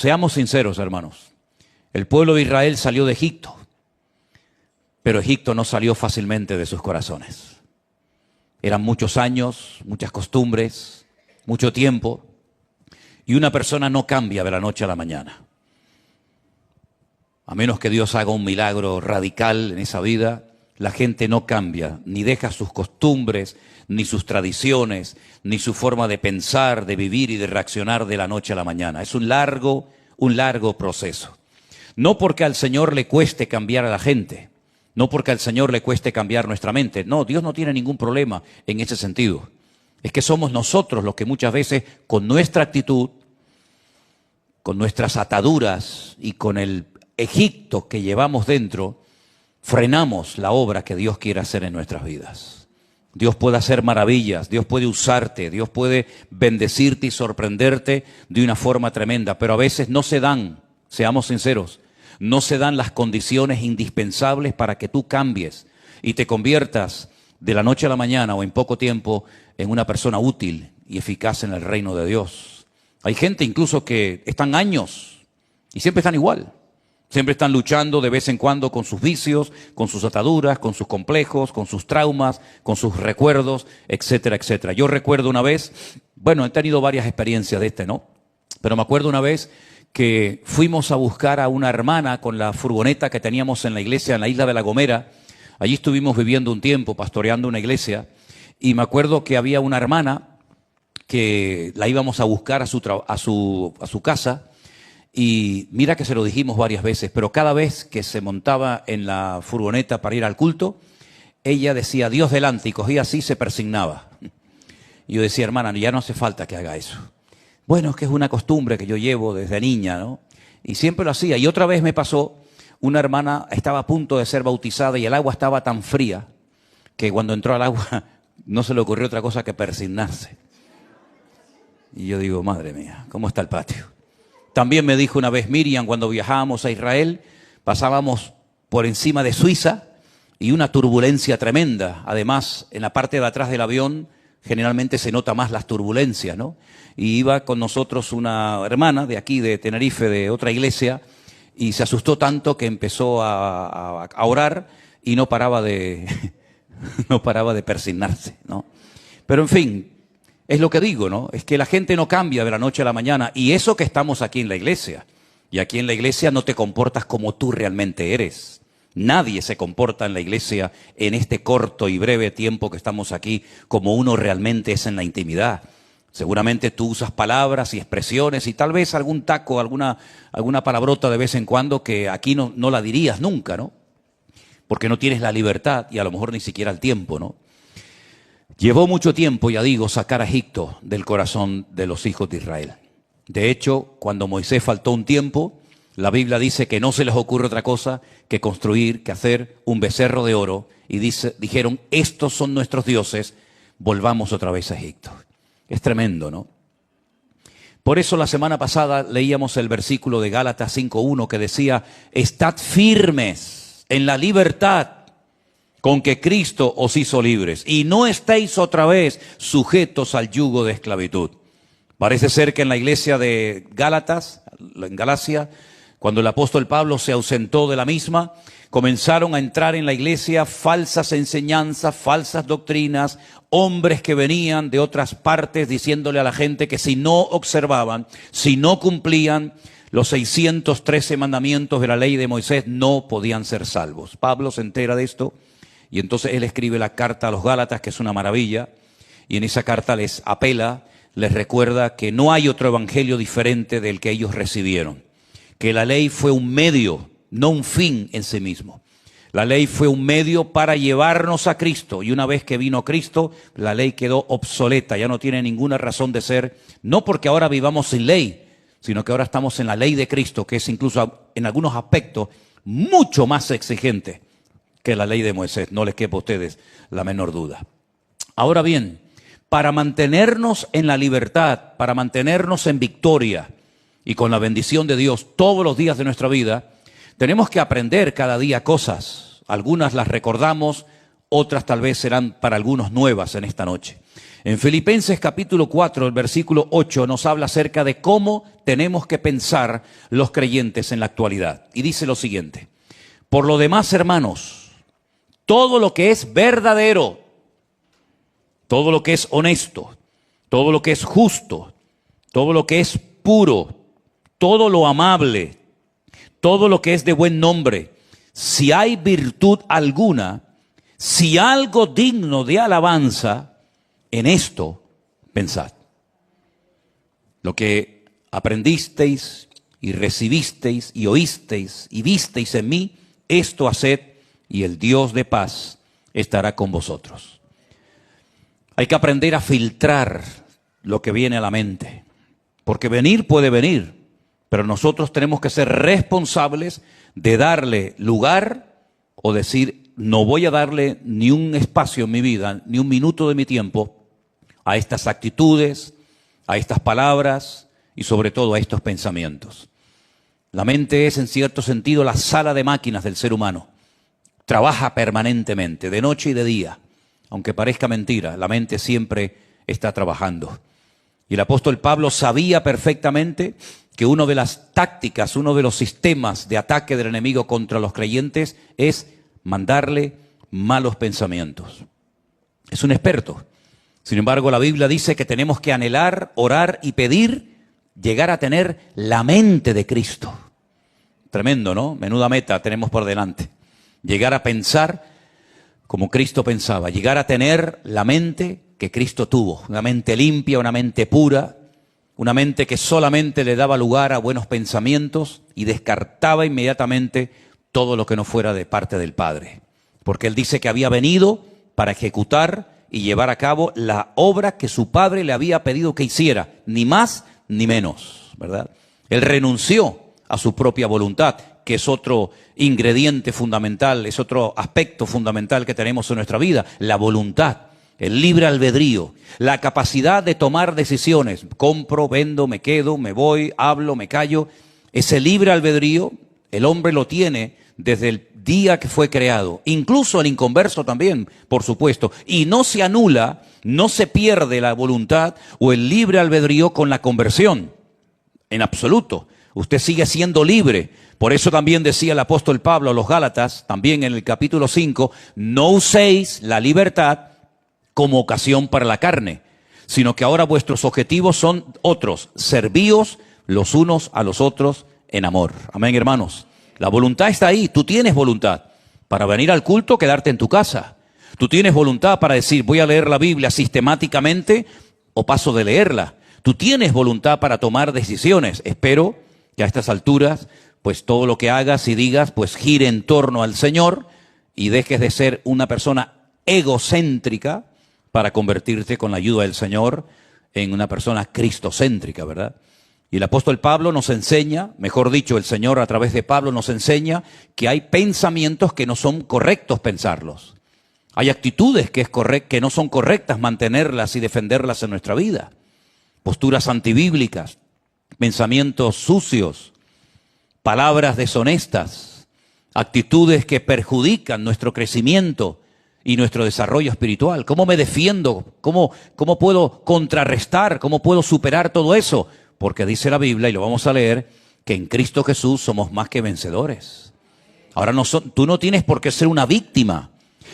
Seamos sinceros, hermanos. El pueblo de Israel salió de Egipto, pero Egipto no salió fácilmente de sus corazones. Eran muchos años, muchas costumbres, mucho tiempo, y una persona no cambia de la noche a la mañana. A menos que Dios haga un milagro radical en esa vida, la gente no cambia, ni deja sus costumbres, ni sus tradiciones, ni su forma de pensar, de vivir y de reaccionar de la noche a la mañana. Es un largo proceso. No porque al Señor le cueste cambiar a la gente, no porque al Señor le cueste cambiar nuestra mente. No, Dios no tiene ningún problema en ese sentido. Es que somos nosotros los que muchas veces con nuestra actitud, con nuestras ataduras y con el Egipto que llevamos dentro, frenamos la obra que Dios quiere hacer en nuestras vidas. Dios puede hacer maravillas, Dios puede usarte, Dios puede bendecirte y sorprenderte de una forma tremenda, pero a veces no se dan, seamos sinceros, no se dan las condiciones indispensables para que tú cambies y te conviertas de la noche a la mañana o en poco tiempo en una persona útil y eficaz en el reino de Dios. Hay gente incluso que están años y siempre están igual. Siempre están luchando de vez en cuando con sus vicios, con sus ataduras, con sus complejos, con sus traumas, con sus recuerdos, etcétera, etcétera. Yo recuerdo una vez, bueno, he tenido varias experiencias de ¿no? Pero me acuerdo una vez que fuimos a buscar a una hermana con la furgoneta que teníamos en la iglesia en la isla de La Gomera. Allí estuvimos viviendo un tiempo, pastoreando una iglesia, y me acuerdo que había una hermana que la íbamos a buscar a su casa. Y mira que se lo dijimos varias veces, pero cada vez que se montaba en la furgoneta para ir al culto, ella decía Dios delante y cogía así y se persignaba. Y yo decía, hermana, ya no hace falta que haga eso. Bueno, es que es una costumbre que yo llevo desde niña, ¿no? Y siempre lo hacía. Y otra vez me pasó, una hermana estaba a punto de ser bautizada y el agua estaba tan fría que cuando entró al agua no se le ocurrió otra cosa que persignarse. Y yo digo, madre mía, ¿cómo está el patio? También me dijo una vez Miriam, cuando viajábamos a Israel, pasábamos por encima de Suiza y una turbulencia tremenda. Además, en la parte de atrás del avión generalmente se nota más las turbulencias, ¿no? Y iba con nosotros una hermana de aquí, de Tenerife, de otra iglesia, y se asustó tanto que empezó a orar y no paraba de persignarse, ¿no? Pero en fin, es lo que digo, ¿no? Es que la gente no cambia de la noche a la mañana, y eso que estamos aquí en la iglesia. Y aquí en la iglesia no te comportas como tú realmente eres. Nadie se comporta en la iglesia en este corto y breve tiempo que estamos aquí como uno realmente es en la intimidad. Seguramente tú usas palabras y expresiones y tal vez algún taco, alguna palabrota de vez en cuando que aquí no la dirías nunca, ¿no? Porque no tienes la libertad y a lo mejor ni siquiera el tiempo, ¿no? Llevó mucho tiempo, ya digo, sacar a Egipto del corazón de los hijos de Israel. De hecho, cuando Moisés faltó un tiempo, la Biblia dice que no se les ocurre otra cosa que construir, que hacer un becerro de oro. Y dijeron, estos son nuestros dioses, volvamos otra vez a Egipto. Es tremendo, ¿no? Por eso la semana pasada leíamos el versículo de Gálatas 5:1 que decía, estad firmes en la libertad con que Cristo os hizo libres, y no estéis otra vez sujetos al yugo de esclavitud. Parece ser que en la iglesia de Gálatas, en Galacia, cuando el apóstol Pablo se ausentó de la misma, comenzaron a entrar en la iglesia falsas enseñanzas, falsas doctrinas, hombres que venían de otras partes diciéndole a la gente que si no observaban, si no cumplían los 613 mandamientos de la ley de Moisés, no podían ser salvos. Pablo se entera de esto. Y entonces él escribe la carta a los Gálatas, que es una maravilla, y en esa carta les apela, les recuerda que no hay otro evangelio diferente del que ellos recibieron, que la ley fue un medio, no un fin en sí mismo. La ley fue un medio para llevarnos a Cristo, y una vez que vino Cristo, la ley quedó obsoleta, ya no tiene ninguna razón de ser, no porque ahora vivamos sin ley, sino que ahora estamos en la ley de Cristo, que es incluso en algunos aspectos mucho más exigente que la ley de Moisés, no les quepa a ustedes la menor duda. Ahora bien, para mantenernos en la libertad, para mantenernos en victoria y con la bendición de Dios todos los días de nuestra vida, tenemos que aprender cada día cosas. Algunas las recordamos, otras tal vez serán para algunos nuevas en esta noche. En Filipenses capítulo 4, el versículo 8, nos habla acerca de cómo tenemos que pensar los creyentes en la actualidad. Y dice lo siguiente: por lo demás, hermanos, todo lo que es verdadero, todo lo que es honesto, todo lo que es justo, todo lo que es puro, todo lo amable, todo lo que es de buen nombre, si hay virtud alguna, si algo digno de alabanza, en esto pensad. Lo que aprendisteis y recibisteis y oísteis y visteis en mí, esto haced, y el Dios de paz estará con vosotros. Hay que aprender a filtrar lo que viene a la mente, porque venir puede venir, pero nosotros tenemos que ser responsables de darle lugar o decir, no voy a darle ni un espacio en mi vida, ni un minuto de mi tiempo a estas actitudes, a estas palabras y sobre todo a estos pensamientos. La mente es en cierto sentido la sala de máquinas del ser humano. Trabaja permanentemente, de noche y de día. Aunque parezca mentira, la mente siempre está trabajando. Y el apóstol Pablo sabía perfectamente que una de las tácticas, uno de los sistemas de ataque del enemigo contra los creyentes es mandarle malos pensamientos. Es un experto. Sin embargo, la Biblia dice que tenemos que anhelar, orar y pedir llegar a tener la mente de Cristo. Tremendo, ¿no? Menuda meta tenemos por delante. Llegar a pensar como Cristo pensaba, llegar a tener la mente que Cristo tuvo, una mente limpia, una mente pura, una mente que solamente le daba lugar a buenos pensamientos y descartaba inmediatamente todo lo que no fuera de parte del Padre. Porque Él dice que había venido para ejecutar y llevar a cabo la obra que su Padre le había pedido que hiciera, ni más ni menos, ¿verdad? Él renunció a su propia voluntad, que es otro ingrediente fundamental, es otro aspecto fundamental que tenemos en nuestra vida, la voluntad, el libre albedrío, la capacidad de tomar decisiones. Compro, vendo, me quedo, me voy, hablo, me callo. Ese libre albedrío, el hombre lo tiene desde el día que fue creado, incluso el inconverso también, por supuesto, y no se anula, no se pierde la voluntad o el libre albedrío con la conversión, en absoluto. Usted sigue siendo libre. Por eso también decía el apóstol Pablo a los Gálatas, también en el capítulo 5, no uséis la libertad como ocasión para la carne, sino que ahora vuestros objetivos son otros, servíos los unos a los otros en amor. Amén, hermanos. La voluntad está ahí, tú tienes voluntad para venir al culto, quedarte en tu casa. Tú tienes voluntad para decir, voy a leer la Biblia sistemáticamente o paso de leerla. Tú tienes voluntad para tomar decisiones. Espero que a estas alturas, pues todo lo que hagas y digas, pues gire en torno al Señor y dejes de ser una persona egocéntrica para convertirte con la ayuda del Señor en una persona cristocéntrica, ¿verdad? Y el apóstol Pablo nos enseña, mejor dicho, el Señor a través de Pablo nos enseña que hay pensamientos que no son correctos pensarlos. Hay actitudes que no son correctas mantenerlas y defenderlas en nuestra vida. Posturas antibíblicas, pensamientos sucios, palabras deshonestas, actitudes que perjudican nuestro crecimiento y nuestro desarrollo espiritual. ¿Cómo me defiendo? ¿Cómo puedo contrarrestar? ¿Cómo puedo superar todo eso? Porque dice la Biblia, y lo vamos a leer, que en Cristo Jesús somos más que vencedores. Ahora, tú no tienes por qué ser una víctima,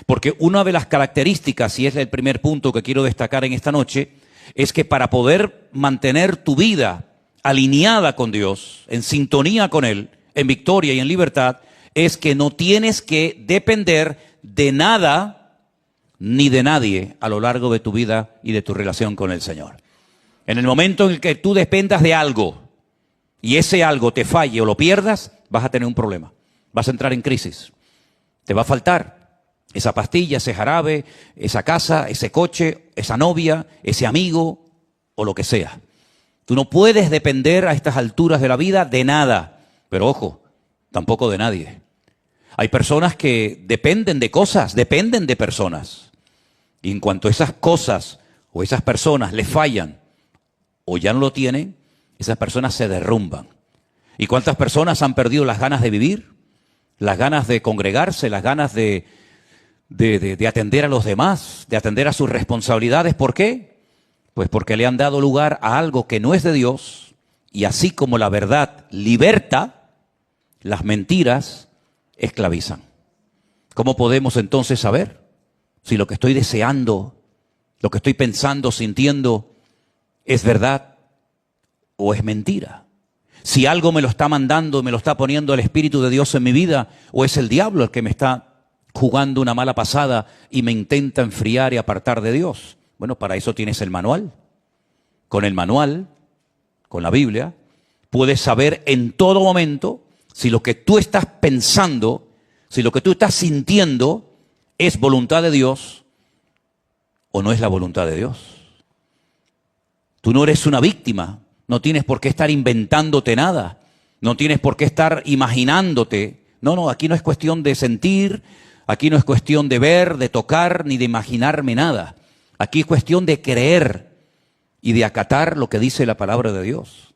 porque una de las características, y es el primer punto que quiero destacar en esta noche, es que para poder mantener tu vida alineada con Dios, en sintonía con Él, en victoria y en libertad, es que no tienes que depender de nada ni de nadie a lo largo de tu vida y de tu relación con el Señor. En el momento en el que tú dependas de algo y ese algo te falle o lo pierdas, vas a tener un problema. Vas a entrar en crisis. Te va a faltar esa pastilla, ese jarabe, esa casa, ese coche, esa novia, ese amigo o lo que sea. Tú no puedes depender a estas alturas de la vida de nada. Pero ojo, tampoco de nadie. Hay personas que dependen de cosas, dependen de personas. Y en cuanto esas cosas o esas personas les fallan, o ya no lo tienen, esas personas se derrumban. ¿Y cuántas personas han perdido las ganas de vivir? Las ganas de congregarse, las ganas de atender a los demás, de atender a sus responsabilidades. ¿Por qué? Pues porque le han dado lugar a algo que no es de Dios Y así como la verdad liberta, las mentiras esclavizan. ¿Cómo podemos entonces saber si lo que estoy deseando, lo que estoy pensando, sintiendo, es verdad o es mentira? Si algo me lo está mandando, me lo está poniendo el Espíritu de Dios en mi vida, o es el diablo el que me está jugando una mala pasada y me intenta enfriar y apartar de Dios. Bueno, para eso tienes el manual. Con el manual, con la Biblia, puedes saber en todo momento si lo que tú estás pensando, si lo que tú estás sintiendo es voluntad de Dios o no es la voluntad de Dios. Tú no eres una víctima, no tienes por qué estar inventándote nada, no tienes por qué estar imaginándote. No, aquí no es cuestión de sentir, aquí no es cuestión de ver, de tocar, ni de imaginarme nada. Aquí es cuestión de creer y de acatar lo que dice la palabra de Dios.